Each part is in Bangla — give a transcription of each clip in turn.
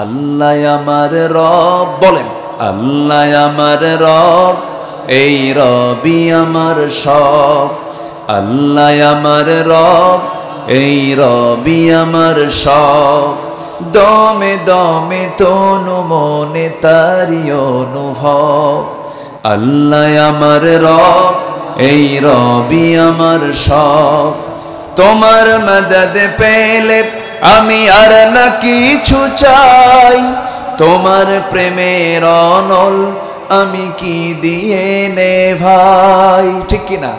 আল্লাহ আমার রব, বলেন আল্লাহ আমার রব, এই রবি আমার সব। আল্লাহ আমার রব, এই রবি আমার সব। দমে দমে তনু মনে তারি অনুভব। আল্লাহ আমার রব, এই রবি আমার সব। তোমার মদদ পেলে আমি আর না কিছু চাই, তোমার প্রেমের অনল আমি কি দিয়ে নে ভাই, ঠিক কিনা?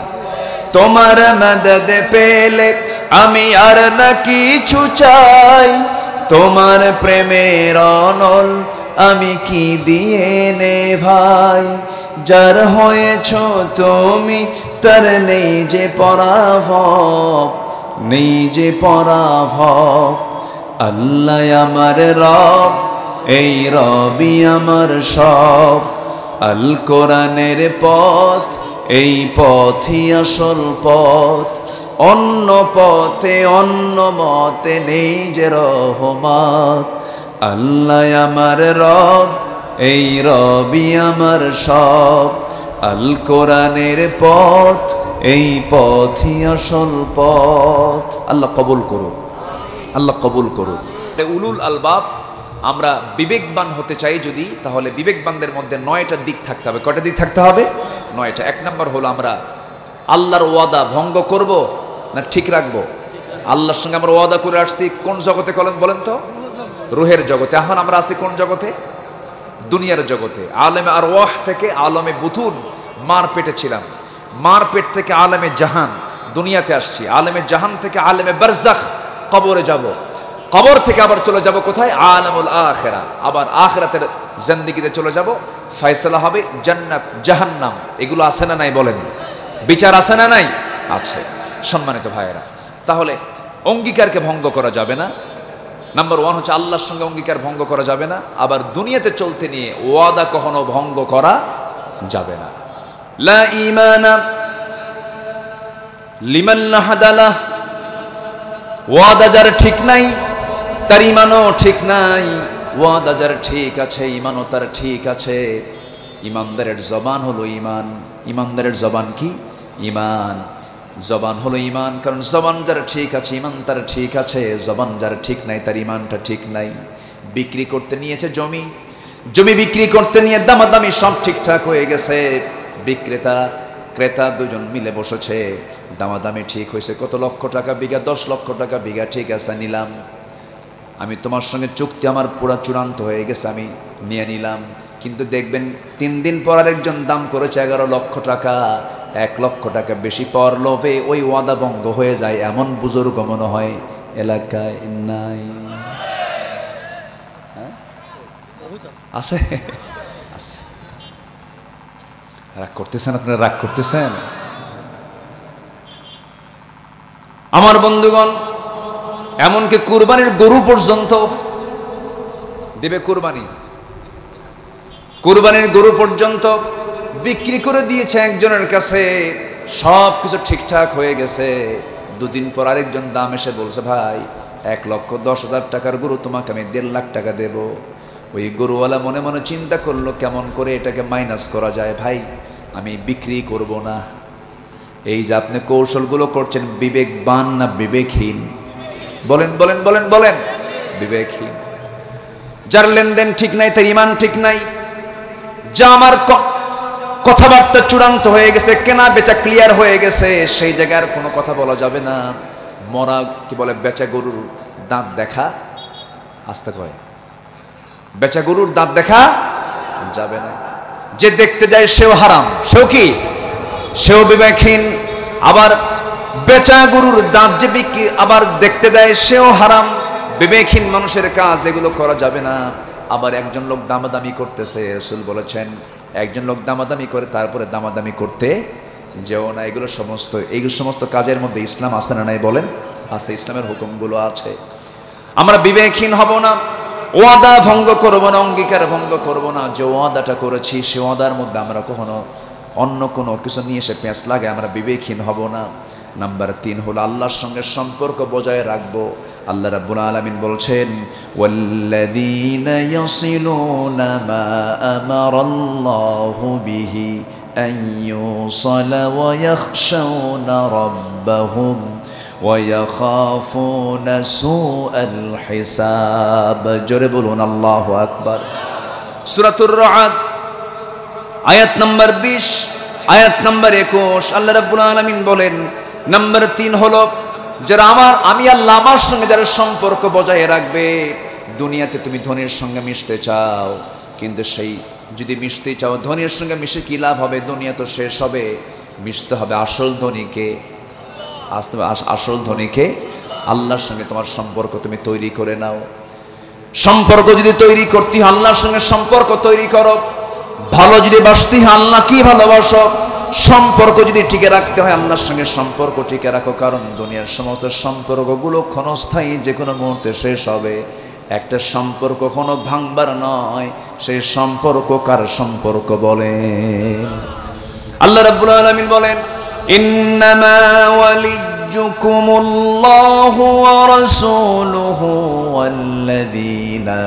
তোমার মদদ পেলে আমি আর না কিছু চাই, তোমার প্রেমের অনল আমি কি দিয়ে নে ভাই। যার হয়েছ তুমি তার নেই যে পরাভব, নেই যে পরাভব। আল্লাহ আমার রব, এই রবি আমার সব। আল কোরআনের পথ, এই পথই আসল পথ। অন্য পথে অন্য মতে নেই যে রহমত। আল্লাহ আমার রব, এই রবি আমার সব। আল কোরআনের পথ, এই পথই আসল পথ। আল্লাহ কবুল করুন, আল্লাহ কবুল করুন। উলুল আলবাব, আমরা বিবেকবান হতে চাই যদি, তাহলে বিবেকবানদের মধ্যে 9টা দিক থাকতে হবে। কয়টা দিক থাকতে হবে? 9টা। 1 নম্বর হলো আমরা আল্লাহর ওয়াদা ভঙ্গ করব না ঠিক রাখবো? আল্লাহর সঙ্গে আমরা ওয়াদা করে আসছি কোন জগতে বলেন তো? রুহের জগতে। এখন আমরা আছি কোন জগতে? দুনিয়ার জগতে। আলেমে আরওয়াহ থেকে আলেমে বুতুন, মার পেটে ছিলাম, মার পেট থেকে আলেমে জাহান, দুনিয়াতে আসছি। আলেমে জাহান থেকে আলেমে বারজাখ, কবরে যাব। কবর থেকে আবার চলে যাব কোথায়? আলামুল আখিরা। আবার আখিরাতের জিন্দেগিতে চলে যাব, ফয়সালা হবে জান্নাত জাহান্নাম। এগুলো আছে না নাই বলেন? বিচার আছে না নাই? আছে। সম্মানিত ভাইয়েরা, তাহলে অঙ্গীকারকে ভঙ্গ করা যাবে না। নাম্বার 1 হচ্ছে আল্লাহর সঙ্গে অঙ্গীকার ভঙ্গ করা যাবে না। আবার দুনিয়াতে চলতে নিয়ে ওয়াদা কখনো ভঙ্গ করা যাবে না। লা ঈমানা লিমান নাহাদালা, ওয়াদা যার ঠিক নাই তার ঈমানও ঠিক নাই। ওয়াদা যার ঠিক আছে ঈমানও তার ঠিক আছে। ঈমানদারের জবান হলো ঈমান। ঈমানদারের জবান কি? ঈমান। জবান হলো ঈমান, কারণ জবান যার ঠিক আছে ঈমান তার ঠিক আছে। জবান যার ঠিক নাই তার ঈমানটা ঠিক নাই। বিক্রি করতে নিয়েছে জমি, জমি বিক্রি করতে নিয়ে দামাদামি সব ঠিকঠাক হয়ে গেছে। বিক্রেতা ক্রেতা দুজন মিলে বসেছে, দামাদামি ঠিক হয়েছে। কত লক্ষ টাকা বিঘা? 10 লক্ষ টাকা বিঘা। ঠিক আছে, নিলাম। আমি তোমার সঙ্গে চুক্তি আমার পুরা চূড়ান্ত হয়ে গেছে, আমি নিয়ে নিলাম। কিন্তু দেখবেন 3 দিন পর আরেকজন দাম করেছে 11 লক্ষ টাকা। 1 লক্ষ টাকা বেশি পর লোভে ওই ওয়াদা ভঙ্গ হয়ে যায়, এমন বুজুর্গ মনে হয় এলাকায় নাই? আছে? রাগ করতেছেন আপনারা? রাগ করতেছেন? আমার বন্ধুগণ, এমনকি কুরবানির গরু পর্যন্ত দেবে। কুরবানির গরু পর্যন্ত বিক্রি করে দিয়েছে একজনের কাছে। সব কিছু ঠিকঠাক হয়ে গেছে। 2 দিন পর আরেকজন দাম এসে বলছে, ভাই 1,10,000 টাকার গরু তোমাকে আমি 1.5 লাখ টাকা দেব। ওই গরুওয়ালা মনে মনে চিন্তা করলো কেমন করে এটাকে মাইনাস করা যায়। ভাই আমি বিক্রি করব না। এই যে আপনি কৌশলগুলো করছেন, বিবেকবান না বিবেকহীন? বলেন বলেন বলেন বলেন। বিবেকহীন। যার লেনদেন ঠিক নাই তার ঈমান ঠিক নাই। যা আমার কথাবার্তা চূড়ান্ত হয়ে গেছে, কেনা বেচা ক্লিয়ার হয়ে গেছে, সেই জায়গায় আর কোনো কথা বলা যাবে না। মরা কি বলে, বেচা গরুর দাঁত দেখা, আস্তে কয়, বেচা গরুর দাঁত দেখা যাবে না। যে দেখতে যায় সেও হারাম, সেও কি? সেও বিবেকহীন। আবার বেচা গরুর দাঁত যে বিক্রি আবার দেখতে দেয় সেও হারাম। বিবেকহীন মানুষের কাজ, এগুলো করা যাবে না। আবার একজন লোক দামাদামি করতেছে, রাসূল বলেছেন একজন লোক দামাদামি করে তারপরে দামাদামি করতে যেও না। এগুলো সমস্ত কাজের মধ্যে ইসলাম আছে না নাই বলেন? আছে, ইসলামের হুকুমগুলো আছে। আমরা বিবেকহীন হব না, ওয়াদা ভঙ্গ করব না, অঙ্গীকার ভঙ্গ করব না। যে ওয়াদাটা করেছি সে ওয়াদার মধ্যে আমরা কখনো অন্য কোনো কিছু নিয়ে এসে পেঁচ লাগে, আমরা বিবেকহীন হব না। নাম্বার 3 হলো আল্লাহর সঙ্গে সম্পর্ক বজায় রাখবো। আল্লাহ রাব্বুল আলামিন বলছেন ওয়াল্লাযীনা ইয়াসিলুনা মা আমারাল্লাহু বিহি আন ইউসালা ওয়া ইয়াখশাউনা রাব্বাহুম ওয়া ইয়াখাফুনা সুআল হিসাব। জোরে বলুন আল্লাহু আকবার। সূরাতুর রা'দ আয়াত নাম্বার 20, আয়াত নাম্বার 21 আল্লাহ রাব্বুল আলামিন বলেন নাম্বার 3 হলো যারা আমি আল্লাহ আমার সঙ্গে যারা সম্পর্ক বজায় রাখবে। দুনিয়াতে তুমি ধনীর সঙ্গে মিশতে চাও, কিন্তু সেই যদি মিশতে চাও ধনীর সঙ্গে মিশে কি লাভ হবে? দুনিয়া তো শেষ হবে। মিশতে হবে আসল ধনীকে, আসল ধনীকে। আল্লাহর সঙ্গে তোমার সম্পর্ক তুমি তৈরি করে নাও। সম্পর্ক যদি তৈরি করতে হয় আল্লাহর সঙ্গে সম্পর্ক তৈরি করো। ভালো যদি বাসতে হয় আল্লাহ কি ভালোবাসো। সম্পর্ক যদি টিকে রাখতে হয় আল্লাহর সঙ্গে সম্পর্ক টিকে রাখো, কারণ দুনিয়ার সমস্ত সম্পর্কগুলো ক্ষণস্থায়ী, যে কোনো মুহূর্তে শেষ হবে। একটা সম্পর্ক কোনো ভাঙবার নয়, সেই সম্পর্ক কার সম্পর্ক বলেন? আল্লাহ রাব্বুল আলামিন বলেন ইন্নামা ওয়ালিয়্যুকুমুল্লাহু ওয়া রাসূলুহু ওয়াল্লাযীনা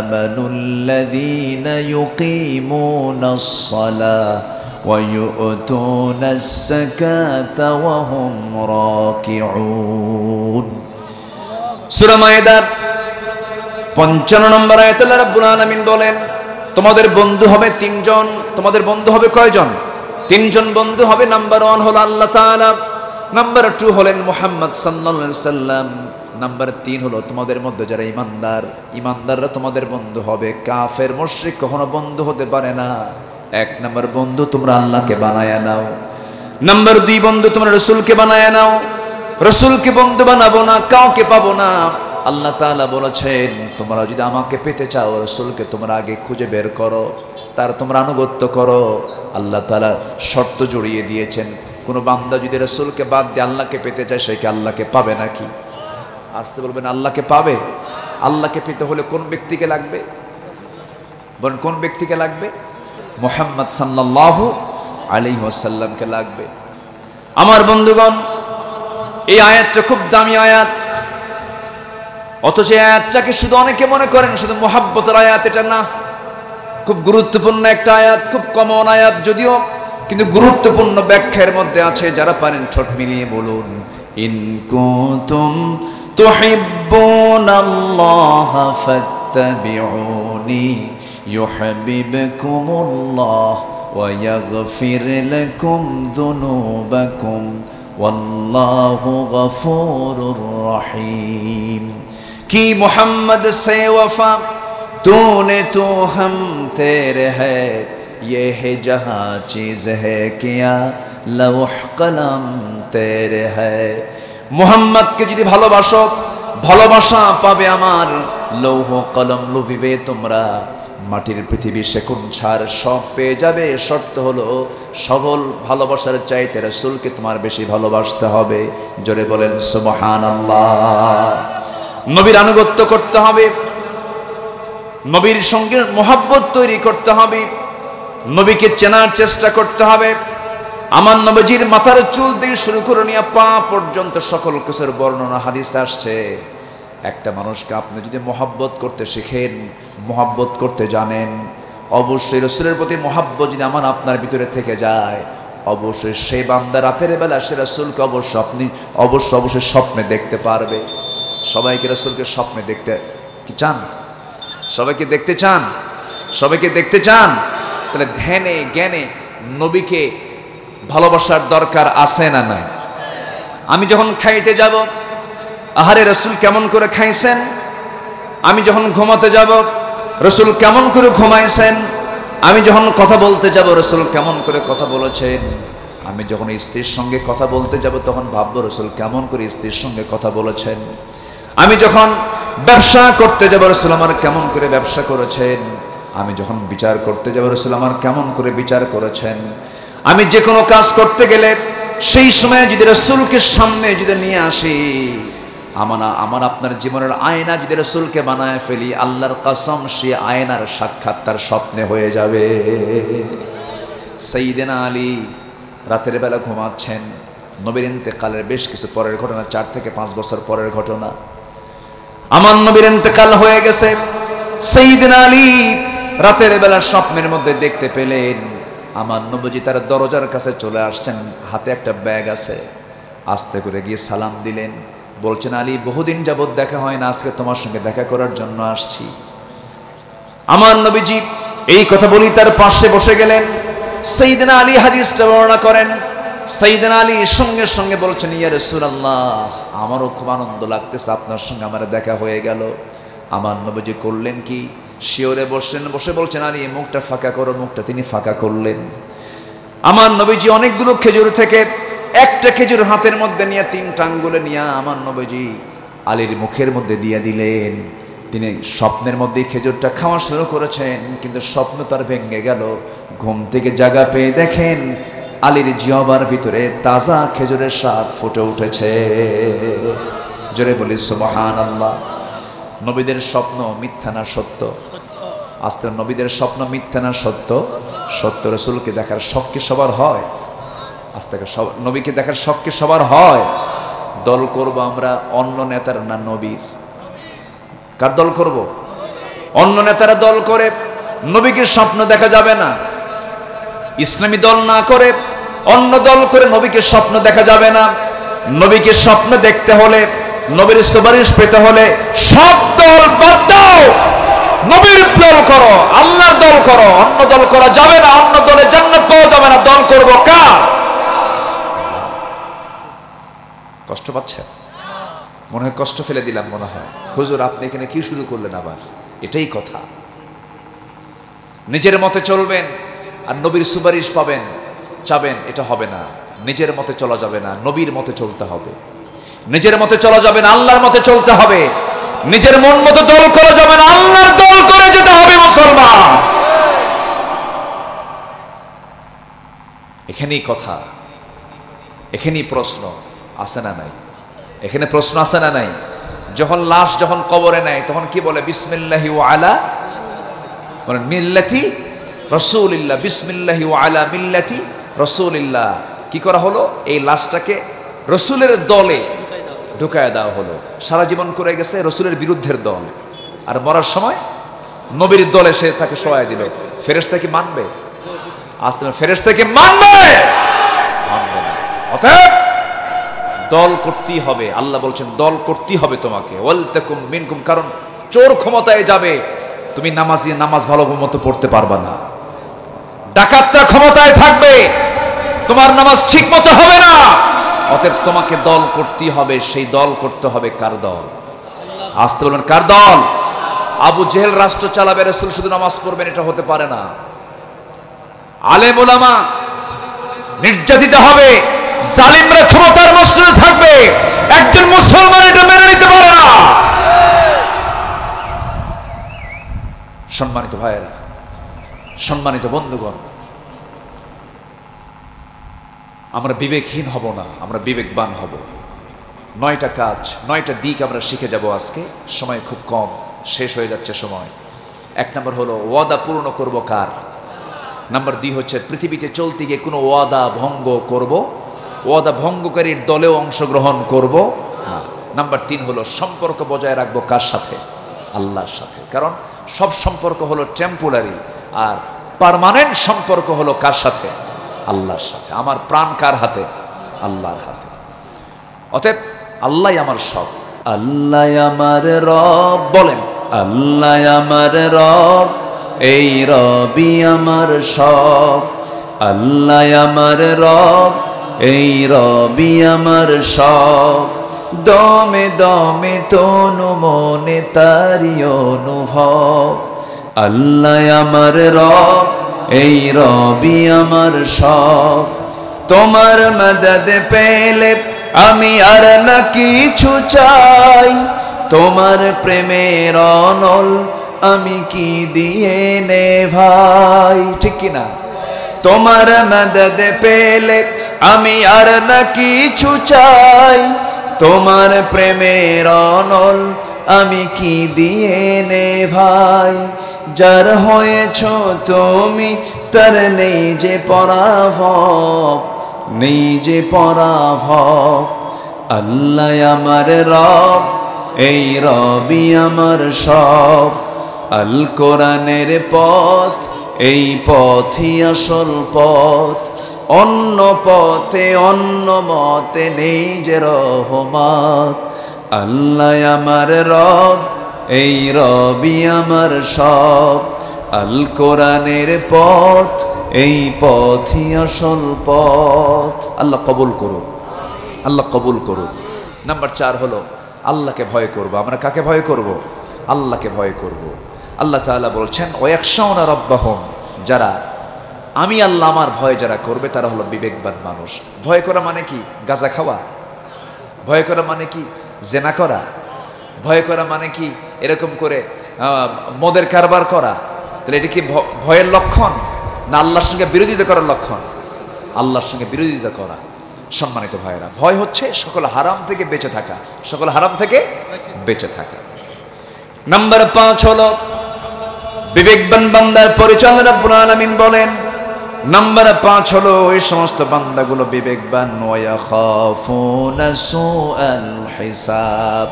আমানুল্লাযীনা ইউকিমুনাস সালাহ وَيُؤْتُونَ الزَّكَاةَ وَهُمْ راكعون। সূরা মায়েদার 55 নম্বর আয়াতে আল্লাহ রাব্বুল আলামিন বলেন তোমাদের বন্ধু হবে 3 জন। তোমাদের বন্ধু হবে কয়জন? 3 জন বন্ধু হবে। নাম্বার 1 হলো আল্লাহ তাআলা, নাম্বার 2 হলেন মুহাম্মদ সাল্লাল্লাহু আলাইহি সাল্লাম, নাম্বার 3 হলো তোমাদের মধ্যে যারা ইমানদাররা তোমাদের বন্ধু হবে। কাফের মুশরিক কখনো বন্ধু হতে পারে না। 1 নম্বর বন্ধু তোমরা আল্লাহকে বানায়া নাও। নাম্বার 2 বন্ধু তোমরা রাসূলকে বানায়া নাও। রাসূলকে বন্ধু বানাবো না, কাউকে পাবো না। আল্লাহ তাআলা বলেছেন তোমরা যদি আমাকে পেতে চাও রাসূলকে তোমরা আগে খুঁজে বের করো, তার তোমরা আনুগত্য করো। আল্লাহ তাআলা শর্ত জড়িয়ে দিয়েছেন, কোনো বান্দা যদি রাসূলকে বাদ দিয়ে আল্লাহকে পেতে চায় সে কি আল্লাহকে পাবে নাকি? আসতে বলবেন আল্লাহকে পাবে? আল্লাহকে পেতে হলে কোন ব্যক্তিকে লাগবে? বলেন কোন ব্যক্তিকে লাগবে? মুহাম্মদ সাল্লাল্লাহু আলাইহি ওয়াসাল্লামকে লাগবে। আমার বন্ধুগণ, এই আয়াতটা খুব দামি আয়াত, অথচ এই আয়াতটাকে শুধু অনেকে মনে করেন শুধু মুহাব্বতের আয়াত। এটা না, খুব গুরুত্বপূর্ণ একটা আয়াত, খুব কমন আয়াত যদিও, কিন্তু গুরুত্বপূর্ণ ব্যাখ্যার মধ্যে আছে। যারা পারেন ঠোঁট মিলিয়ে বলুন ইন কুনতুম তুহিব্বুনাল্লাহা ফাত্তাবিউনি ইউহিব্বুকুমুল্লাহ ওয়া ইয়াগফির লাকুম যুনুবাকুম ওয়াল্লাহু গফুরুর রহিম। কি মোহাম্মদ से वफा तूने तो हम तेरे है, ये है जहाँ चीज है किया लौह कलम तेरे है। মোহাম্মদকে যদি ভালোবাসো ভালোবাসা পাবে আমার। লৌহ কলম লুভিবে তোমরা, মাটির পৃথিবী সেকুন ছাড় সব পেয়ে যাবে। শর্ত হলো সবল ভালোবাসার চাইতে রাসূলকে তোমার বেশি ভালোবাসতে হবে। জোরে বলেন সুবহানাল্লাহ। নবীর আনুগত্য করতে হবে, নবীর সঙ্গে মোহাব্বত তৈরি করতে হবে, নবীকে চেনার চেষ্টা করতে হবে। আমার নবীজির মাথার চুল দিয়ে শুরু করে নিয়ে পা পর্যন্ত সকল কিছুর বর্ণনা হাদিসে আসছে। একটা মানুষকে আপনি যদি মোহাব্বত করতে শিখেন, মোহাব্বত করতে জানেন, অবশ্যই রাসূলের প্রতি মোহাব্বত যদি আমার আপনার ভিতরে থেকে যায়, অবশ্যই সেই বান্দা রাতের বেলা সে রাসূলকে অবশ্যই স্বপ্নে দেখতে পারবে। সবাইকে রাসূলকে স্বপ্নে দেখতে কি চান? সবাইকে দেখতে চান? সবাইকে দেখতে চান? তাহলে ধ্যানে জ্ঞানে নবীকে ভালোবাসার দরকার আছে না নাই? আমি যখন খাইতে যাব, আহারে রাসূল কেমন করে খাইছেন। আমি যখন ঘুমাতে যাব, রাসূল কেমন করে ঘুমাইছেন। আমি যখন কথা বলতে যাব, রাসূল কেমন করে কথা বলেছেন। আমি যখন স্ত্রীর সঙ্গে কথা বলতে যাব, তখন ভাববো রাসূল কেমন করে স্ত্রীর সঙ্গে কথা বলেছেন। আমি যখন ব্যবসা করতে যাব, রাসূল আমার কেমন করে ব্যবসা করেছেন। আমি যখন বিচার করতে যাব, রাসূল আমার কেমন করে বিচার করেছেন। আমি যে কোনো কাজ করতে গেলে সেই সময় যদি রাসূলকে সামনে যদি নিয়ে আসি, আমার আপনার জীবনের আয়না যদি রাসূলকে বানায় ফেলি, আল্লাহর কসম সে আয়নার সাক্ষাৎ তার স্বপ্নে হয়ে যাবে। সাইয়েদনা আলী রাতের বেলা ঘুমাচ্ছেন, নবীর ইন্তেকালের বেশ কিছু পরের ঘটনা, 4 থেকে 5 বছর পরের ঘটনা। আমার নবীর ইন্তেকাল হয়ে গেছে। সাইয়েদনা আলী রাতের বেলা স্বপ্নের মধ্যে দেখতে পেলেন আমার নবীজি তার দরজার কাছে চলে আসছেন, হাতে একটা ব্যাগ আছে। আস্তে করে গিয়ে সালাম দিলেন, বলছেন আলী বহুদিন যাবত দেখা হয় না, আজকে তোমার সঙ্গে দেখা করার জন্য আসছি। আমার নবীজি এই কথা বলি তার পাশে বসে গেলেন। সাইয়েদনা আলী হাদিসটা বর্ণনা করেন। সাইয়েদনা আলী সঙ্গে সঙ্গে বলছেন ইয়া রাসূলুল্লাহ, আমারও খুব আনন্দ লাগতেছে, আপনার সঙ্গে আমার দেখা হয়ে গেল। আমার নবীজি করলেন কি, শিওরে বসলেন, বসে বলছেন আলী মুখটা ফাঁকা করো। মুখটা তিনি ফাঁকা করলেন। আমার নবীজি অনেকগুলো খেজুর থেকে একটা খেজুর হাতের মধ্যে নিয়ে 3টা আঙ্গুলে নিয়ে আমার নবীজি আলীর মুখের মধ্যে দিয়ে দিলেন। তিনি স্বপ্নের মধ্যে খেজুরটা খাওয়া শুরু করেছেন, কিন্তু স্বপ্ন তার ভেঙে গেল। ঘুম থেকে জাগা পেয়ে দেখেন আলীর জিহ্বার ভিতরে তাজা খেজুরের স্বাদ ফুটে উঠেছে। জোরে বলি সুবহানাল্লাহ। নবীদের স্বপ্ন মিথ্যা না সত্য? আস্তে নবীদের স্বপ্ন মিথ্যা না সত্য? সত্য। রাসূলকে দেখার শখ কি সবার হয়? আস্তে নবীকে দেখার শখ কি সবার হয়? দল করব আমরা অন্য নেতার না নবীর? কার দল করব? অন্য নেতারা দল করে নবীকে স্বপ্ন দেখা যাবে না। ইসলামী দল না করে অন্য দল করে নবীকে স্বপ্ন দেখা যাবে না। নবীকে স্বপ্ন দেখতে হলে, নবীর সুপারিশ পেতে হলে সব দল বাদ দাও, নবীর দল করো, আল্লাহর দল করো। অন্য দল করা যাবে না, অন্য দলে জান্নাত পাওয়া যাবে না। দল করব কার? কষ্ট পাচ্ছে? মনে হয় কষ্ট ফেলে দিলাম মনে হয়। হুজুর আপনি এখানে কি শুরু করলেন আবার? এটাই কথা। নিজের মতে চলবেন আর নবীর সুপারিশ পাবেন চাবেন, এটা হবে না। নিজের মতে চলা যাবে না, নবীর মতে চলতে হবে। নিজের মতে চলা যাবে না, আল্লাহর মতে চলতে হবে। নিজের মন মতো দল করা যাবে না, আল্লাহর দল করে যেতে হবে মুসলমান। এখানেই কথা, এখানেই প্রশ্ন। আছে না নাই? এখানে প্রশ্ন আছে না নাই? যখন লাশ যখন কবরে নেয় তখন কি বলে? বিসমিল্লাহি ওয়া আলা মিল্লাতি রাসূলিল্লাহ, বিসমিল্লাহি ওয়া আলা মিল্লাতি রাসূলিল্লাহ। কি করা হলো? এই লাশটাকে রাসূলের দলে ঢুকায় দেওয়া হলো। সারা জীবন করে গেছে রাসূলের বিরুদ্ধের দল, আর মরার সময় নবীর দলে সে তাকে সহায় দিল। ফেরেশতা কি মানবে? আসলে ফেরেশতা কি মানবে? মানবে না। অতএব দল করতেই হবে। আল্লাহ বলছেন দল করতেই হবে তোমাকে। ওয়ালতাকুম মিনকুম, কারণ চোর ক্ষমতায় যাবে, তুমি নামাজি নামাজ ভালো মতো পড়তে পারবা না। ডাকাতরা ক্ষমতায় থাকবে, তোমার নামাজ ঠিক মতো হবে না। অতএব তোমাকে দল করতেই হবে। সেই দল করতে হবে কার দল? আসতে বলবেন কার দল? আবু জেহেল রাষ্ট্র চালাবে, রাসূল শুধু নামাজ পড়বেন, এটা হতে পারে না। আলেম ওলামা নির্যাতিত হবে, জালিমরা ক্ষমতার মসনদে থাকবে, একজন মুসলমান এটা মেনে নিতে পারে না। সম্মানিত ভাইয়েরা, সম্মানিত বন্ধুগণ, আমরা বিবেকহীন হব না, আমরা বিবেকবান হব। 9টা কাজ, 9টা দিক আমরা শিখে যাব আজকে। সময় খুব কম, শেষ হয়ে যাচ্ছে সময়। 1 নম্বর হলো ওয়াদা পূর্ণ করব কার? নাম্বার 2 হচ্ছে পৃথিবীতে চলতে গিয়ে কোনো ওয়াদা ভঙ্গ করব, ওয়াদা ভঙ্গকারীর দলেও অংশগ্রহণ করব না। নাম্বার 3 হলো সম্পর্ক বজায় রাখবো কার সাথে? আল্লাহর সাথে। কারণ সব সম্পর্ক হলো টেম্পোরারি, আর পার্মানেন্ট সম্পর্ক হলো কার সাথে? আল্লাহর সাথে। আমার প্রাণ কার হাতে? আল্লাহর হাতে। অতএব আল্লাহই আমার সব। আল্লাহ আমার রব, বলেন আল্লাহ আমার রব, এই রবি আমার সব। আল্লাহ আমার রব, এই রবি আমার সব। দমে দমে তনু মনে তারি অনুভব। আল্লাহ আমার রব, এই রবি আমার সব। তোমার মদদ পেলে আমি আর না কিছু চাই, তোমার প্রেমের অনল আমি কি দিয়ে নে ভাই, ঠিক কিনা? তোমার মদদ পেলে আমি আর না কিছু চাই, তোমার প্রেমের অনল আমি কি দিয়ে নে ভাই। যার হয়েছ তুমি তার নেই যে পরাভব, নেই যে পরাভব। আল্লাহ আমার রব, এই রবি আমার সব। আল কোরআনের পথ, এই পথই আসল পথ, অন্য পথে অন্য মতে নেই যে রহমত। আল্লাহ আমার রব, এই রবি আমার সব। আল কোরআনের পথ, এই পথই আসল পথ। আল্লাহ কবুল করুন, আল্লাহ কবুল করুন। নাম্বার 4 হলো আল্লাহকে ভয় করব। আমরা কাকে ভয় করব? আল্লাহকে ভয় করব। আল্লাহ তাআলা বলছেন ওয়াখশাউনা রাব্বাহুম, যারা আমি আল্লাহ আমার ভয় যারা করবে তারা হলো বিবেকবান মানুষ। ভয় করা মানে কি? গাঁজা খাওয়া? ভয় করা মানে কি? জেনা করা? ভয় করা মানে কি এরকম করে মদের কারবার করা? তাহলে এটা কি ভয়ের লক্ষণ, না আল্লাহর সঙ্গে বিরোধিতা করার লক্ষণ? আল্লাহর সঙ্গে বিরোধিতা করা। সম্মানিত ভাইয়েরা, ভয় হচ্ছে সকল হারাম থেকে বেঁচে থাকা, সকল হারাম থেকে বেঁচে থাকা। নাম্বার 5 হলো বিবেকবান বান্দার পরিচয়। রব্বুল আলামিন বলেন নাম্বার 5 হলো ওই সমস্ত বান্দাগুলো বিবেকবান, ওয়ায়াখাফুনা সুআল হিসাব,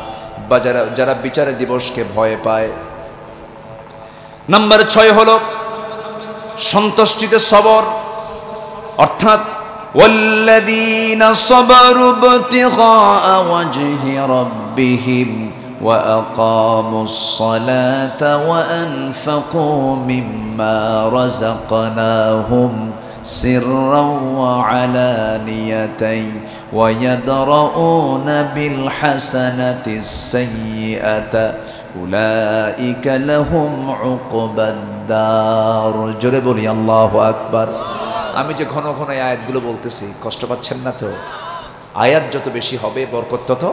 বা যারা বিচার দিবসকে ভয় পায়। নাম্বার 6 হলো সন্তুষ্টিতে সবর, অর্থাৎ ওয়াল্লাযীনা সাবারু ইবতিগাআ ওয়াজহি রাব্বিহিম ওয়া আকামুস সালাতা ওয়া আনফাকু মিম্মা রাযাকনাহুম সিররাও ওয়া আলানিয়াতান ওয়া ইয়াদরাউনা বিল হাসানাতিস সাইয়্যাতা উলাইকা লাহুম উকবাদ-দার। জোরে বলি আল্লাহু আকবার। আমি যে ঘন ঘন এই আয়াতগুলো বলতেছি, কষ্ট পাচ্ছেন না তো? আয়াত যত বেশি হবে বরকত তত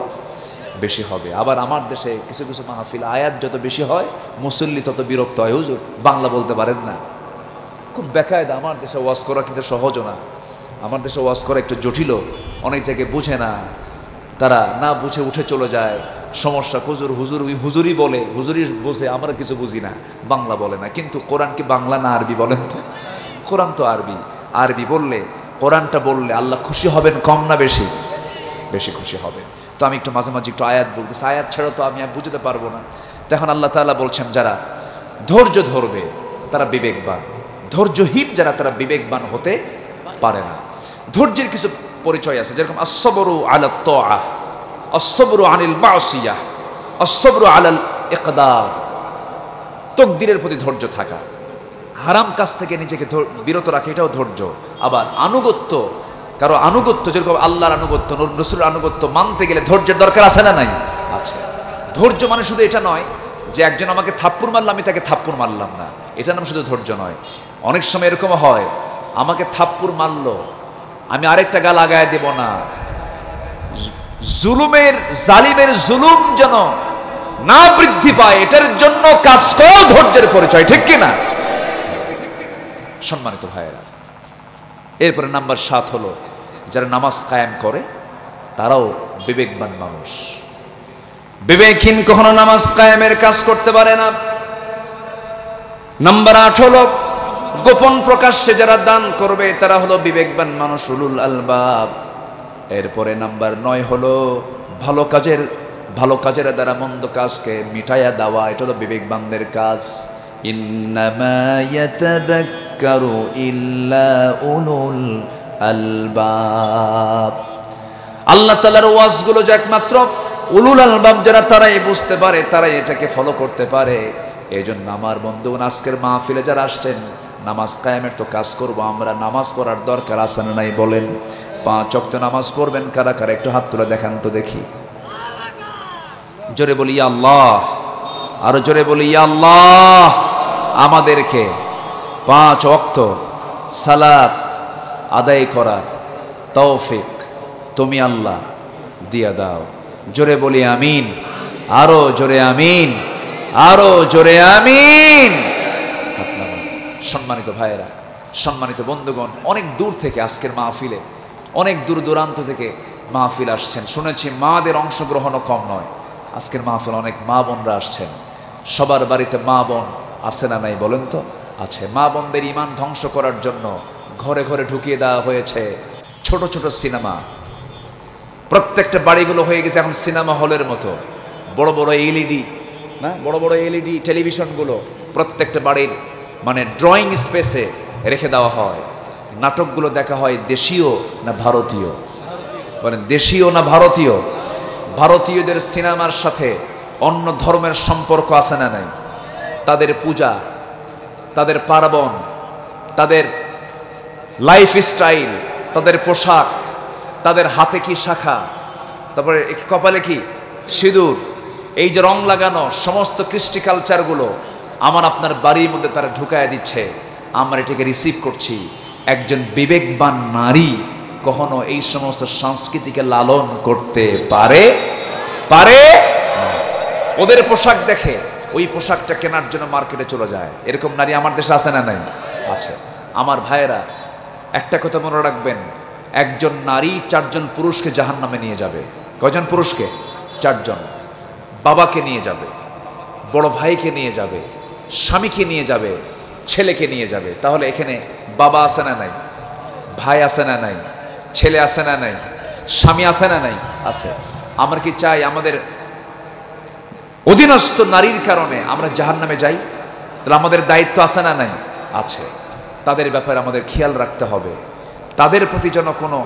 বেশি হবে। আবার আমার দেশে কিছু কিছু মাহফিল আয়াত যত বেশি হয় মুসল্লি তত বিরক্ত হয়। হুজুর বাংলা বলতে পারেন না, খুব বেকায়দা। আমার দেশে ওয়াজ করা কিন্তু সহজও না, আমার দেশে ওয়াজ করা একটু জটিল। অনেক জায়গায় বুঝে না, তারা না বুঝে উঠে চলে যায়। সমস্যা হুজুর হুজুর হুজুরই বলে, হুজুরই বোঝে, আমরা কিছু বুঝি না, বাংলা বলে না। কিন্তু কোরআন কি বাংলা না আরবি বলেন তো? কোরআন তো আরবি। আরবি বললে, কোরআনটা বললে আল্লাহ খুশি হবেন কম না বেশি? বেশি খুশি হবেন। তো আমি একটু মাঝে মাঝে একটু আয়াত বলতেছি, আয়াত ছাড়া তো আমি বুঝতে পারবো না। তখন আল্লাহ তাআলা বলছেন যারা ধৈর্য ধরবে তারা বিবেকবান, ধৈর্যহীন যারা তারা বিবেকবান হতে পারে না। ধৈর্যের কিছু পরিচয় আছে, যেরকম আস-সাবরু আলাত তাআহ, আস-সাবরু আনিল মাসিয়াহ, আস-সাবরু আলাল ইকদার। তাকদীরের প্রতি ধৈর্য থাকা, হারাম কাজ থেকে নিজেকে বিরত রাখা, এটাও ধৈর্য। আবার আনুগত্য, কারো আনুগত্য, যেরকম আল্লাহর আনুগত্য, রাসূলের আনুগত্য মানতে গেলে ধৈর্যের দরকার আছে না নাই? আছে। ধৈর্য মানে শুধু এটা নয় যে একজন আমাকে থাপ্পড় মারল আমি তাকে থাপ্পড় মারলাম না, এটা নাম শুধু ধৈর্য নয়। অনেক সময় এরকম হয়, আমাকে থাপ্পড় মারলো, আমি আরেকটা গাল আগায় দেব না। জালিমের জুলুম যেন না বৃদ্ধি পায়, এটার জন্য কাজ করা ধৈর্যের পরিচয়, ঠিক কিনা? সম্মানিত ভাইয়েরা, এরপরে নাম্বার 7 হলো যারা নামাজ কায়েম করে তারাও বিবেকবান মানুষ। বিবেকহীন কখনো নামাজ কায়েমের কাজ করতে পারে না। নাম্বার 8 হলো গোপন প্রকাশ্যে যারা দান করবে তারা হলো বিবেকবান মানুষ, উলুল আলবাব। এরপরে নাম্বার 9 হলো ভালো কাজের দ্বারা মন্দ কাজকে মিটাইয়া দেওয়া, এটা হলো বিবেকবানদের কাজ। ইন্নামা ইয়াতাযাক্কারু ইল্লা উলুল আলবাব। আল্লাহ তাআলার ওয়াজগুলো যে একমাত্র উলুল আলবাব যারা, তারাই বুঝতে পারে, তারাই এটাকে ফলো করতে পারে। এই জন্য আমার বন্ধুগণ, আজকের মাহফিলে যারা আসছেন, নামাজ কায়েমের তো কাজ করব আমরা। নামাজ পড়ার দরকার আছে না নাই বলেন? 5 ওয়াক্ত নামাজ পড়বেন কারা কারা? একটু হাত তুলে দেখান তো দেখি। জোরে বলি ইয়া আল্লাহ, আরো জোরে বলি ইয়া আল্লাহ। আমাদেরকে 5 ওয়াক্ত সালাত আদায় করার তৌফিক তুমি আল্লাহ দিয়া দাও। জোরে বলি আমিন, আরো জোরে আমিন, আরো জোরে আমিন। সম্মানিত ভাইয়েরা, সম্মানিত বন্ধুগণ, অনেক দূর থেকে আজকের মাহফিলে, অনেক দূর দূরান্ত থেকে মাহফিল আসছেন। শুনেছি মাদের অংশগ্রহণও কম নয়। আজকের মাহফিল অনেক মা বোনরা আসছেন। সবার বাড়িতে মা বোন আছে না নাই বলেন তো? আছে। মা বোনদের ইমান ধ্বংস করার জন্য ঘরে ঘরে ঢুকিয়ে দেওয়া হয়েছে ছোট ছোট সিনেমা। প্রত্যেকটা বাড়িগুলো হয়ে গেছে এখন সিনেমা হলের মতো। বড় বড় এলইডি, না বড় বড় এলইডি টেলিভিশনগুলো প্রত্যেকটা বাড়ির মানে ড্রয়িং স্পেসে রেখে দেওয়া হয়। নাটকগুলো দেখা হয় দেশীয় না ভারতীয়? বলেন দেশীয় না ভারতীয়? ভারতীয়দের সিনেমার সাথে অন্য ধর্মের সম্পর্ক আছে না নাই? তাদের পূজা, তাদের পার্বণ, তাদের লাইফস্টাইল, তাদের পোশাক, তাদের হাতে কি শাখা, তারপরে কপালে কি সিঁদুর, এই যে রং লাগানো সমস্ত কৃষ্টি কালচারগুলো আমার আপনার বাড়ির মধ্যে তারা ঢুকায় দিচ্ছে। আমরা এটাকে রিসিভ করছি। একজন বিবেকবান নারী কখনো এই সমস্ত সংস্কৃতিকে লালন করতে পারে? ওদের পোশাক দেখে ওই পোশাকটা কেনার জন্য মার্কেটে চলে যায়। এরকম নারী আমার দেশে আছে না নাই? আছে। আমার ভাইয়েরা, একটা কথা মনে রাখবেন, একজন নারী 4 জন পুরুষকে জাহান্নামে নিয়ে যাবে। কয়জন পুরুষকে? 4 জন। বাবাকে নিয়ে যাবে, বড় ভাইকে নিয়ে যাবে, স্বামীকে নিয়ে যাবে, ছেলেকে নিয়ে যাবে। তাহলে এখানে বাবা আছে না নাই? ভাই আছে না নাই? ছেলে আছে না নাই? স্বামী আছে না নাই? আছে। আমরা কি চাই আমাদের অধীনস্থ নারীর কারণে আমরা জাহান্নামে যাই? তাহলে আমাদের দায়িত্ব আছে না নাই? আছে। তাদের ব্যাপারে আমাদের খেয়াল রাখতে হবে। তাদের প্রতি যেন কোনো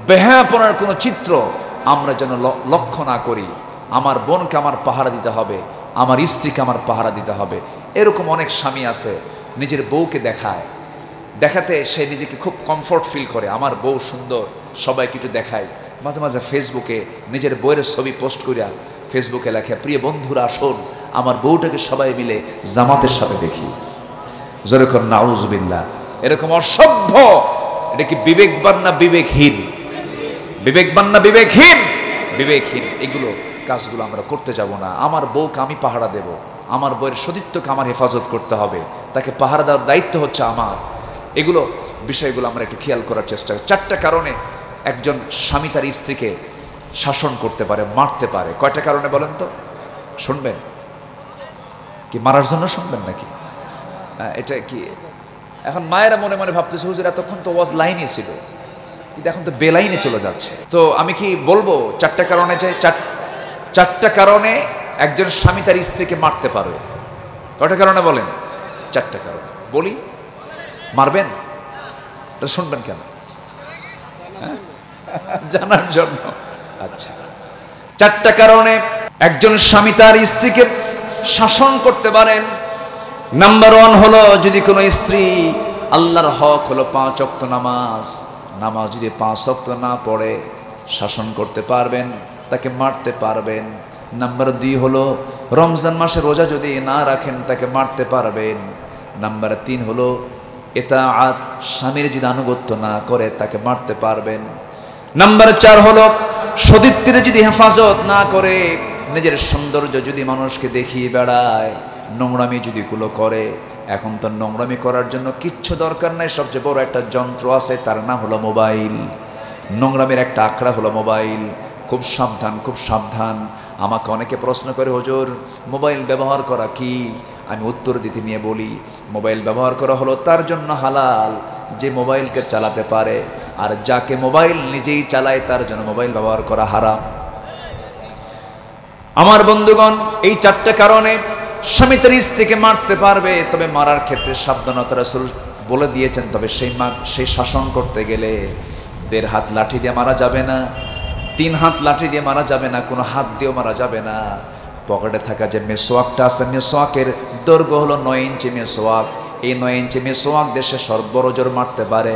বেহায়াপনার কোনো চিত্র আমরা যেন লক্ষ্য না করি। আমার বোনকে আমার পাহারা দিতে হবে, আমার স্ত্রীকে আমার পাহারা দিতে হবে। এরকম অনেক স্বামী আছে নিজের বউকে দেখাতে সে নিজেকে খুব কমফোর্ট ফিল করে। আমার বউ সুন্দর, সবাইকে একটু দেখায়। মাঝে মাঝে ফেসবুকে নিজের বউয়ের ছবি পোস্ট করিয়া ফেসবুকে লেখে, প্রিয় বন্ধুরা আসুন আমার বউটাকে সবাই মিলে জামাতের সাথে দেখি। যেরকম নাউজুবিল্লাহ, এরকম অসভ্য। এটা কি বিবেকবান না বিবেকহীন? বিবেকবান না বিবেকহীন? বিবেকহীন। এগুলো কাজগুলো আমরা করতে যাব না। আমার বউকে আমি পাহারা দেব, আমার বউয়ের সতীত্বকে আমার হেফাজত করতে হবে, তাকে পাহারা দেওয়ার দায়িত্ব হচ্ছে আমার। এগুলো বিষয়গুলো আমরা একটু খেয়াল করার চেষ্টা করি। 4টা কারণে একজন স্বামী তার স্ত্রীকে শাসন করতে পারে, মারতে পারে। কয়টা কারণে বলেন তো? শুনবেন কি? মারার জন্য শুনবেন নাকি? এটা কি এখন মায়েরা মনে মনে ভাবতেছে, হুজুর এতক্ষণ তো ওয়াজ লাইনই ছিল, কিন্তু এখন তো বেলাইনে চলে যাচ্ছে। তো আমি কি বলবো 4টা কারণে চাই? 4টা কারণে একজন স্বামী তার স্ত্রীকে মারতে পারে। কয়টা কারণে বলেন? 4টা কারণে বলি। মারবেন? তাহলে শুনবেন কেন? জানার জন্য। আচ্ছা, 4টা কারণে একজন স্বামী তার স্ত্রীকে শাসন করতে পারেন। নাম্বার 1 হলো, যদি কোনো স্ত্রী, আল্লাহর হক হলো 5 ওয়াক্ত নামাজ, নামাজ যদি 5 ওয়াক্ত না পড়ে শাসন করতে পারবেন, তাকে মারতে পারবেন। নাম্বার 2 হলো, রমজান মাসে রোজা যদি না রাখেন তাকে মারতে পারবেন। নাম্বার 3 হলো, ইতাআত, স্বামীর যদি আনুগত্য না করে তাকে মারতে পারবেন। নাম্বার 4 হলো, সতীত্বের যদি হেফাজত না করে, নিজের সৌন্দর্য যদি মানুষকে দেখিয়ে বেড়ায়, নোংরামি যদি গুলো করে। এখন তো নোংরামি করার জন্য কিচ্ছু দরকার নাই, সবচেয়ে বড় একটা যন্ত্র আছে, তার নাম হলো মোবাইল। নোংরামির একটা আঁকড়া হলো মোবাইল। খুব সাবধান, খুব সাবধান। আমাকে অনেকে প্রশ্ন করে, হুজুর মোবাইল ব্যবহার করা কি? আমি উত্তর দিতে নিয়ে বলি, মোবাইল ব্যবহার করা হলো তার জন্য হালাল যে মোবাইলকে চালাতে পারে, আর যাকে মোবাইল নিজেই চালায় তার জন্য মোবাইল ব্যবহার করা হারাম। আমার বন্ধুগণ, এই 4টা কারণে স্বামী তার স্ত্রীকে মারতে পারবে। তবে মারার ক্ষেত্রে সাবধানতা রাসূল বলে দিয়েছেন। তবে সেই শাসন করতে গেলে 1.5 হাত লাঠি দিয়ে মারা যাবে না, 3 হাত লাঠি দিয়ে মারা যাবে না, কোনো হাত দিয়েও মারা যাবে না। পকেটে থাকা যে মেসোয়াকটা আছে, মেসোয়াকের দৈর্ঘ্য হলো 9 ইঞ্চি মেসোয়াক। এই 9 ইঞ্চি মেসোয়াক দেশে সর্বরজোর মারতে পারে।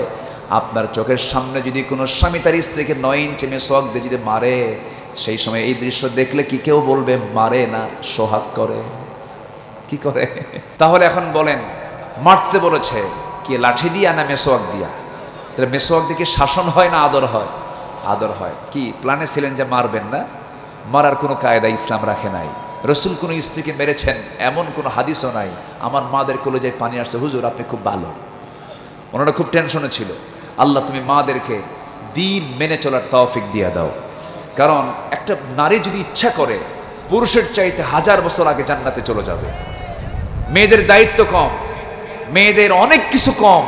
আপনার চোখের সামনে যদি কোনো স্বামী তার স্ত্রীকে 9 ইঞ্চি মেসোয়াক দিয়ে যদি মারে, সেই সময় এই দৃশ্য দেখলে কি কেউ বলবে মারে না, সোহাগ করে? কি করে? তাহলে এখন বলেন, মারতে বলেছে কি লাঠি দিয়া না মেসোয়াক দিয়া? তাহলে মেসোয়াক দিয়ে কি শাসন হয় না আদর হয়? আদর হয়। কি প্ল্যানে ছিলেন যে মারবেন না? মারার কোনো কায়দা ইসলাম রাখে নাই। রসুল কোনো স্ত্রীকে মেরেছেন এমন কোনো হাদিসও নাই। আমার মাদের কলেজে পানি আসছে, হুজুর আপনি খুব ভালো। ওনারা খুব টেনশনে ছিল। আল্লাহ তুমি মাদেরকে দিন মেনে চলার তৌফিক দিয়ে দাও। কারণ একটা নারী যদি ইচ্ছা করে, পুরুষের চাইতে 1000 বছর আগে জান্নাতে চলে যাবে। মেয়েদের দায়িত্ব কম, মেয়েদের অনেক কিছু কম,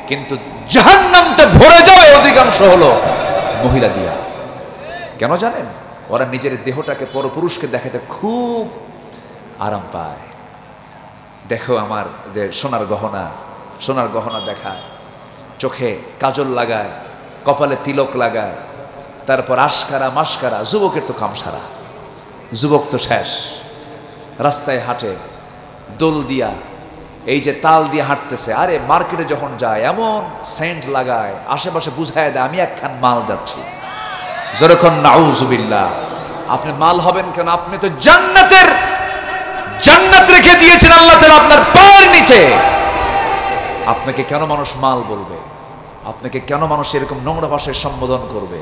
কিন্তু জাহান্নামটা ভরে যাবে অধিকাংশ হলো মহিলা দিয়া। কেন জানেন? ওরা নিজের দেহটাকে পরপুরুষকে দেখাতে খুব আরাম পায়। দেখো আমার যে সোনার গহনা দেখায়, চোখে কাজল লাগায়, কপালে তিলক লাগায়, তারপর আশকারা মাস্কারা। যুবকের তো কামসারা, যুবক তো শেষ। রাস্তায় হাঁটে দোল দিয়া, এই যে তাল দিয়ে হাঁটতেছে, আরে মার্কেটে যখন যায় এমন সেন্ট লাগায়, আশেপাশে বুঝায় দেয় আমি একখান মাল যাচ্ছি। যখন নাউজুবিল্লাহ। আপনি মাল হবেন কেন? আপনি তো জান্নাত রেখে দিয়েছেন আল্লাহ তাআলা আপনার পায়ের নিচে। আপনাকে কেন মানুষ মাল বলবে? আপনাকে কেন মানুষ এরকম নোংরা ভাষায় সম্বোধন করবে?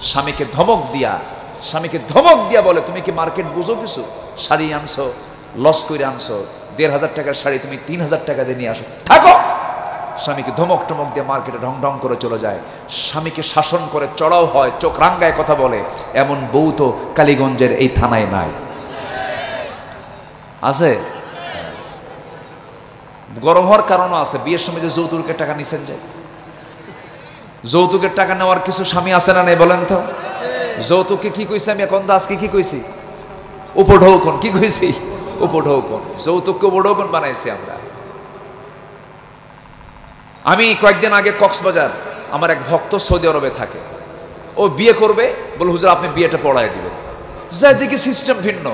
স্বামীকে ধমক দিয়া বলে তুমি কি মার্কেট বুঝো কিছু? শাড়ি আনছো, লস করে আনছো, ১,৫০০ টাকার শাড়ি তুমি ৩,০০০ টাকা দিয়ে নিয়ে আসো, থাকো। স্বামীকে ধমক টমক দিয়ে মার্কেটে ঢং ঢং করে চলে যায়। স্বামীকে শাসন করে চড়াও হয়, চোখ রাঙ্গায় কথা বলে। এমন বউ তো কালীগঞ্জের এই থানায় নাই, আছে? গরম হওয়ার কারণও আছে। বিয়ের সময় যে যৌতুকের টাকা নিছেন, যে যৌতুকের টাকা নেওয়ার কিছু স্বামী আছে না নেই বলেন তো? যৌতুককে কি কইছি আমি এখন? তো আজকে কি কইছি? উপঢৌকন। কি কইছি? উপঢৌকন। যৌতুককে উপঢৌকন বানাইছি আমরা। আমি কয়েকদিন আগে কক্সবাজার, আমার এক ভক্ত সৌদি আরবে থাকে, ও বিয়ে করবে, বলে হুজুর আপনি বিয়েটা পড়ায় দিবেন। যাই দেখি সিস্টেম ভিন্ন।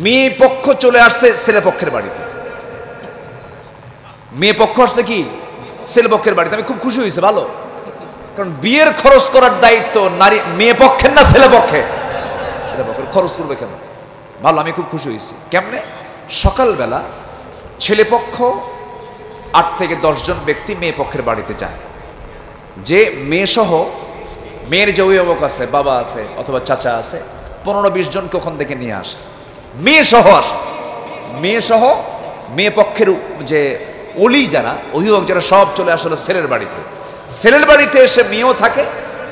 মেয়ে পক্ষ চলে আসছে ছেলে পক্ষের বাড়িতে, মেয়ে পক্ষ আসছে কি ছেলে পক্ষের বাড়িতে। আমি খুব খুশি হয়েছে, ভালো, কারণ বিয়ের খরচ করার দায়িত্ব নারী মেয়ে পক্ষের না ছেলে পক্ষে? ছেলে পক্ষের। খরচ করবে কেন? ভালো, আমি খুব খুশি হয়েছি। কেমনে? সকালবেলা ছেলে পক্ষ ৮ থেকে ১০ জন ব্যক্তি মেয়ে পক্ষের বাড়িতে যায়, যে মেয়ে সহ, মেয়ের যে অভিভাবক আছে, বাবা আছে অথবা চাচা আছে, ১৫-২০ জনকে ওখান থেকে নিয়ে আসে, মেয়ে সহ আসে। মেয়ে সহ মেয়ে পক্ষের যে অলি যারা, অভিভাবক যারা, সব চলে আসলে ছেলের বাড়িতে। ছেলের বাড়িতে এসে মেয়েও থাকে,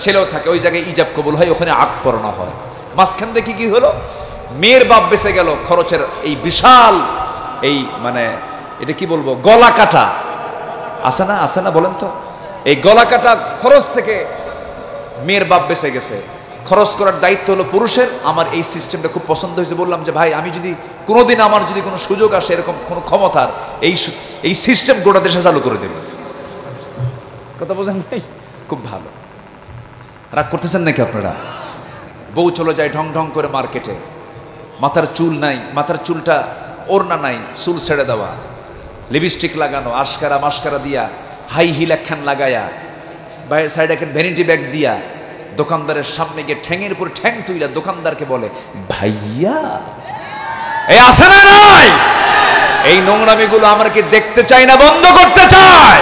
ছেলেও থাকে। ওই জায়গায় ইজাব কবুল হয়, ওখানে আগ পড়ানো হয়। মাঝখান থেকে কি হলো, মেয়ের বাপ বেঁচে গেল খরচের এই বিশাল, এই মানে এটা কি বলবো, গলা কাটা আছে না বলেন তো? এই গলা কাটা খরচ থেকে মেয়ের বাপ বেঁচে গেছে। খরচ করার দায়িত্ব হলো পুরুষের। আমার এই সিস্টেমটা খুব পছন্দ হয়েছে। বললাম যে ভাই, আমি যদি কোনোদিন আমার যদি কোনো সুযোগ আসে, এরকম কোনো ক্ষমতার, এই সিস্টেম গোটা দেশে চালু করে দেবে। কথা বোঝেন ভাই? খুব ভালো। রাগ করতেছেন নাকি আপনারা? বউ চলে যায় ঢং ঢং করে মার্কেটে, মাথার চুল নাই, মাথার চুলটা ওড়না নাই, চুল ছেড়ে দেওয়া, লিপস্টিক লাগানো, আশকারা মাস্কারা দিয়া, হাই হিল একখান লাগায়া, সাইড একখান ভ্যানিটি ব্যাগ দিয়া, দোকানদারের সামনে গিয়ে ঠ্যাঙের উপর ঠ্যাং তুইলা দোকানদারকে বলে ভাইয়া। এই আছে না নাই? এই নোংরামিগুলো আমরা কি দেখতে চাই না বন্ধ করতে চাই?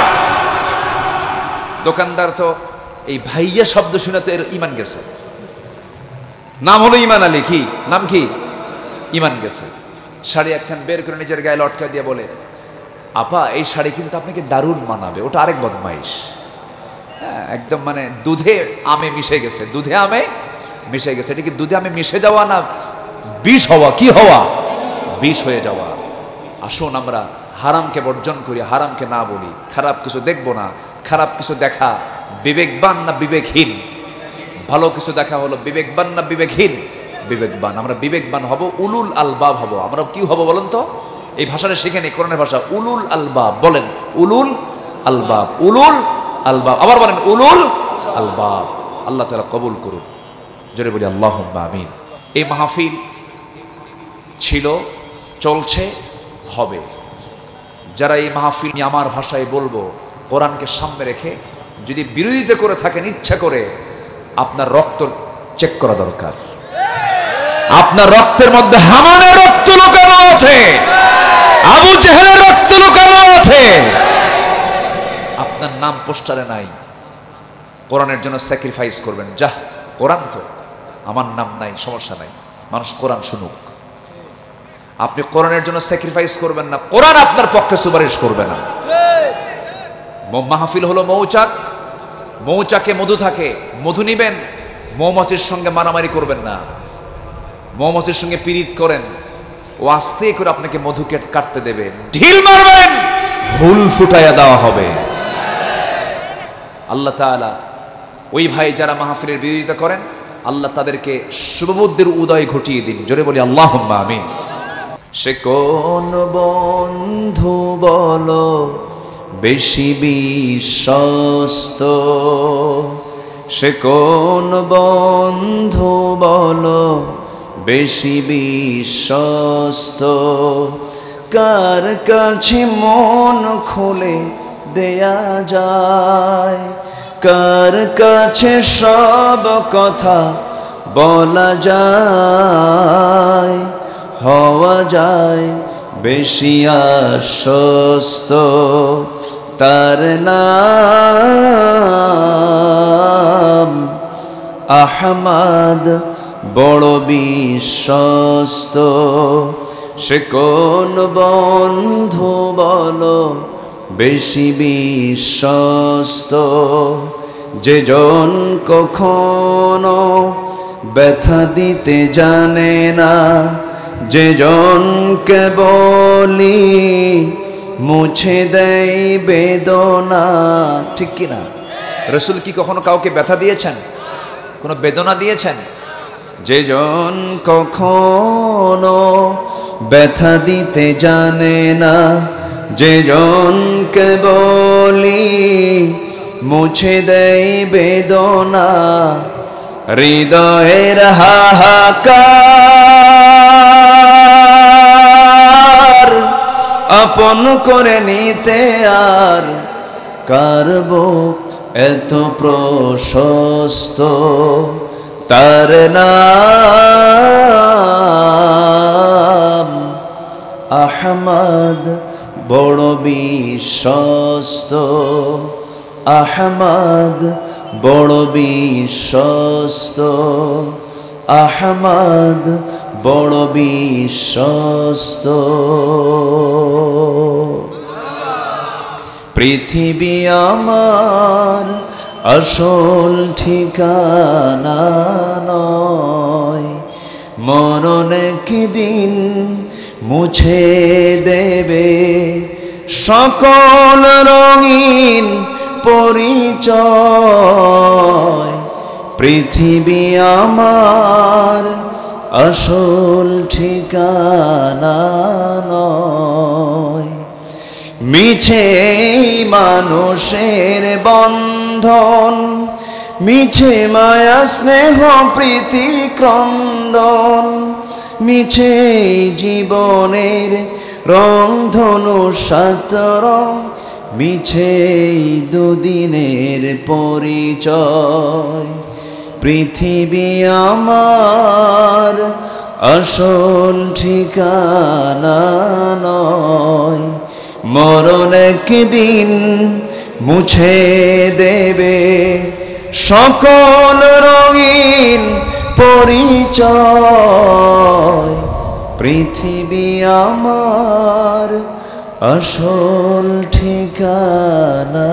দোকানদার তো এই ভাইয়া শব্দ শুনে তো এর ইমান গেছে। নাম হলো ইমান আলী। কি নাম? কি ইমান গেছে। শাড়ি একখান বের করে নিজের গায়ে লটকা দিয়ে বলে, আপা এই শাড়ি কিন্তু আপনাকে দারুণ মানাবে। ওটা আরেক বদমাইশ। হ্যাঁ, একদম মানে দুধে আমে মিশে গেছে, দুধে আমে মিশে গেছে। এটা কি দুধে আমে মিশে যাওয়া না বিষ হওয়া? কি হওয়া? বিষ হয়ে যাওয়া। আসুন আমরা হারামকে বর্জন করি, হারামকে না বলি, খারাপ কিছু দেখবো না। খারাপ কিছু দেখা বিবেকবান না বিবেকহীন? ভালো কিছু দেখা হলো বিবেকবান না বিবেকহীন? বিবেকবান। আমরা বিবেকবান হব, উলুল আলবাব হব। আমরা কি হব বলেন তো? এই ভাষাটা শিখে নেই, কোরআনের ভাষা। উলুল আলবাব বলেন, উলুল আলবাব, উলুল আলবাব। আবার বলেন উলুল আলবাব। আল্লাহ তাআলা কবুল করুন, জোরে বলি আল্লাহুম্মা আমিন। এই মাহফিল ছিল, চলছে, হবে। যারা এই মাহফিল আমার ভাষায় বলবো, কোরআনকে সামনে রেখে যদি বিরোধিতা করে থাকেন ইচ্ছা করে, আপনার রক্ত চেক করা দরকার। আপনার রক্তের মধ্যে হামানের রক্ত লুকানো আছে, আবু জেহেলের রক্ত লুকানো আছে। আপনার নাম পোস্টারে নাই, কোরআনের জন্য স্যাক্রিফাইস করবেন। যা, কোরআন তো, আমার নাম নাই, সমস্যা নাই, মানুষ কোরআন শুনুক। আপনি কোরআনের জন্য স্যাক্রিফাইস করবেন না, কোরআন আপনার পক্ষে সুপারিশ করবে না। মাহফিল হলো মৌচাক, মৌচাকে মধু থাকে, মধু নিবেন, মৌমাছির সঙ্গে মারামারি করবেন না। মৌমাছির সঙ্গে পীড়িত করেন, ও আস্তে করে আপনাকে মধু কাটতে দেবে, ঢিল মারবেন, হুল ফুটাইয়া দেওয়া হবে। আল্লাহ তাআলা ওই ভাই যারা মাহফিলের বিরোধিতা করেন, আল্লাহ তাদেরকে শুভবুদ্ধির উদয় ঘটিয়ে দিন। জোরে বলি আল্লাহুম্মা আমিন। সে কোন বন্ধু বলো বেশি বিশ্বস্ত, সে কোন বন্ধু বলো বেশি বিশ্বস্ত, কার কাছে মন খুলে দেয়া যায়, কার কাছে সব কথা বলা যায়, হওয়া যায় বেশি আশ্বস্ত, তার নাম আহমদ বড় বিশ্বস্ত। সে কোন বন্ধু বলো বেশি বিশ্বস্ত, যে জন কখনো ব্যথা দিতে জানে না, যে জনকে বলি মুছে দেয় বেদনা। ঠিক কিনা? রাসূল কি কখনো কাউকে ব্যথা দিয়েছেন, কোনো বেদনা দিয়েছেন? যে জন কখনো ব্যথা দিতে জানে না, যে জনকে বলি মুছে দেয় বেদনা, হৃদয়ের হাহাকার আপন করে নিতে আর কার বুক এত প্রশস্ত, তার নাম আহমদ বড় বিশ্বস্ত, আহমদ বড় বিশ্বস্ত, আহমদ বড় বিশ্বস্ত। পৃথিবী আমার আসল ঠিকানা নয়, মরণ একদিন মুছে দেবে সকল রঙিন পরিচয়। পৃথিবী আমার আসল ঠিকানা নয়, মিছে মানুষের বন্ধন, মিছে মায়া স্নেহ প্রীতি ক্রন্দন, মিছে জীবনের রংধনু সাত রং, মিছে দুদিনের পরিচয়। পৃথিবী আমার আসল ঠিকানা নয়, মরণ একদিন মুছে দেবে সকল রঙিন পরিচয়। পৃথিবী আমার আসল ঠিকানা